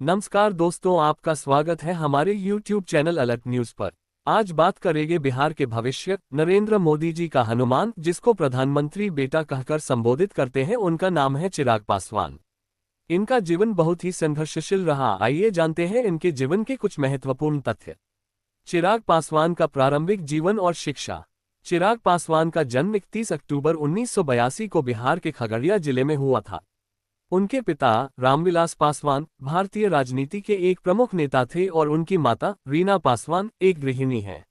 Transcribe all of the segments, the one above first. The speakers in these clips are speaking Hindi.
नमस्कार दोस्तों, आपका स्वागत है हमारे YouTube चैनल अलर्ट न्यूज पर। आज बात करेंगे बिहार के भविष्य। नरेंद्र मोदी जी का हनुमान, जिसको प्रधानमंत्री बेटा कहकर संबोधित करते हैं, उनका नाम है चिराग पासवान। इनका जीवन बहुत ही संघर्षशील रहा। आइए जानते हैं इनके जीवन के कुछ महत्वपूर्ण तथ्य। चिराग पासवान का प्रारंभिक जीवन और शिक्षा। चिराग पासवान का जन्म 31 अक्टूबर 1982 को बिहार के खगड़िया जिले में हुआ था। उनके पिता रामविलास पासवान भारतीय राजनीति के एक प्रमुख नेता थे और उनकी माता रीना पासवान एक गृहिणी हैं।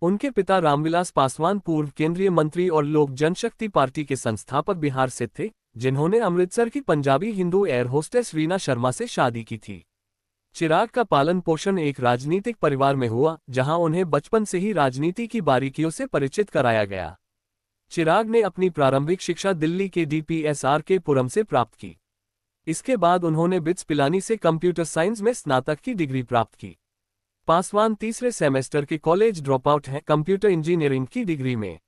उनके पिता रामविलास पासवान पूर्व केंद्रीय मंत्री और लोक जनशक्ति पार्टी के संस्थापक बिहार से थे, जिन्होंने अमृतसर की पंजाबी हिंदू एयर होस्टेस रीना शर्मा से शादी की थी। चिराग का पालन पोषण एक राजनीतिक परिवार में हुआ, जहां उन्हें बचपन से ही राजनीति की बारीकियों से परिचित कराया गया। चिराग ने अपनी प्रारंभिक शिक्षा दिल्ली के DPSR के पुरम से प्राप्त की। इसके बाद उन्होंने बिट्स पिलानी से कंप्यूटर साइंस में स्नातक की डिग्री प्राप्त की। पासवान तीसरे सेमेस्टर के कॉलेज ड्रॉपआउट हैं कंप्यूटर इंजीनियरिंग की डिग्री में।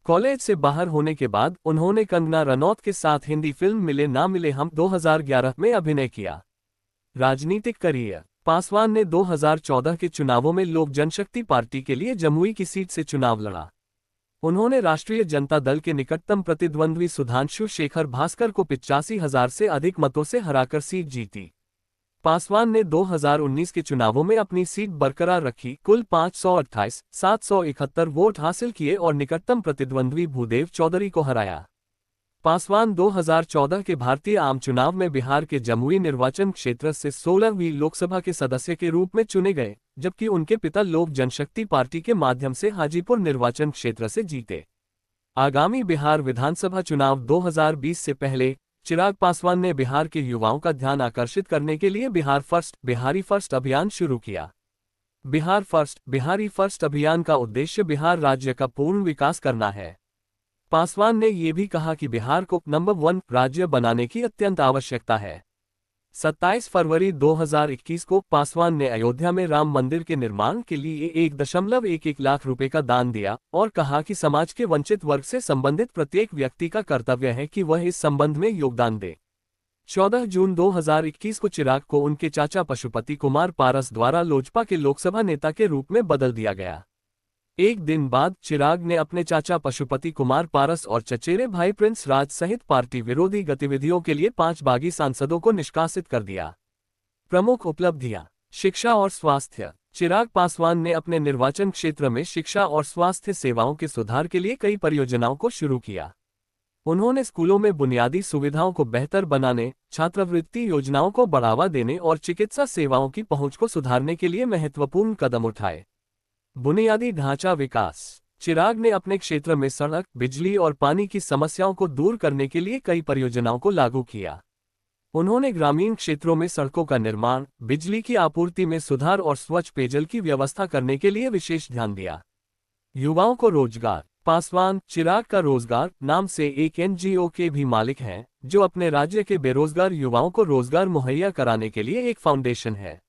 कॉलेज से बाहर होने के बाद उन्होंने कंगना रनौत के साथ हिंदी फिल्म मिले ना मिले हम 2011 में अभिनय किया। राजनीतिक करियर। पासवान ने 2014 के चुनावों में लोक जनशक्ति पार्टी के लिए जमुई की सीट से चुनाव लड़ा। उन्होंने राष्ट्रीय जनता दल के निकटतम प्रतिद्वंद्वी सुधांशु शेखर भास्कर को 85,000 से अधिक मतों से हराकर सीट जीती। पासवान ने 2019 के चुनावों में अपनी सीट बरकरार रखी, कुल 528,771 वोट हासिल किए और निकटतम प्रतिद्वंद्वी भूदेव चौधरी को हराया। पासवान 2014 के भारतीय आम चुनाव में बिहार के जमुई निर्वाचन क्षेत्र से 16वीं लोकसभा के सदस्य के रूप में चुने गए, जबकि उनके पिता लोक जनशक्ति पार्टी के माध्यम से हाजीपुर निर्वाचन क्षेत्र से जीते। आगामी बिहार विधानसभा चुनाव 2020 से पहले चिराग पासवान ने बिहार के युवाओं का ध्यान आकर्षित करने के लिए बिहारी फर्स्ट अभियान शुरू किया। बिहारी फर्स्ट अभियान का उद्देश्य बिहार राज्य का पूर्ण विकास करना है। पासवान ने ये भी कहा कि बिहार को नंबर 1 राज्य बनाने की अत्यंत आवश्यकता है। 27 फरवरी 2021 को पासवान ने अयोध्या में राम मंदिर के निर्माण के लिए 1.11 लाख रुपए का दान दिया और कहा कि समाज के वंचित वर्ग से संबंधित प्रत्येक व्यक्ति का कर्तव्य है कि वह इस संबंध में योगदान दे। 14 जून 2021 को चिराग को उनके चाचा पशुपति कुमार पारस द्वारा लोजपा के लोकसभा नेता के रूप में बदल दिया गया। एक दिन बाद चिराग ने अपने चाचा पशुपति कुमार पारस और चचेरे भाई प्रिंस राज सहित पार्टी विरोधी गतिविधियों के लिए 5 बागी सांसदों को निष्कासित कर दिया। प्रमुख उपलब्धियां। शिक्षा और स्वास्थ्य। चिराग पासवान ने अपने निर्वाचन क्षेत्र में शिक्षा और स्वास्थ्य सेवाओं के सुधार के लिए कई परियोजनाओं को शुरू किया। उन्होंने स्कूलों में बुनियादी सुविधाओं को बेहतर बनाने, छात्रवृत्ति योजनाओं को बढ़ावा देने और चिकित्सा सेवाओं की पहुंच को सुधारने के लिए महत्वपूर्ण कदम उठाए। बुनियादी ढांचा विकास। चिराग ने अपने क्षेत्र में सड़क, बिजली और पानी की समस्याओं को दूर करने के लिए कई परियोजनाओं को लागू किया। उन्होंने ग्रामीण क्षेत्रों में सड़कों का निर्माण, बिजली की आपूर्ति में सुधार और स्वच्छ पेयजल की व्यवस्था करने के लिए विशेष ध्यान दिया। युवाओं को रोजगार। पासवान चिराग का रोजगार नाम से एक NGO के भी मालिक हैं, जो अपने राज्य के बेरोजगार युवाओं को रोजगार मुहैया कराने के लिए एक फाउंडेशन है।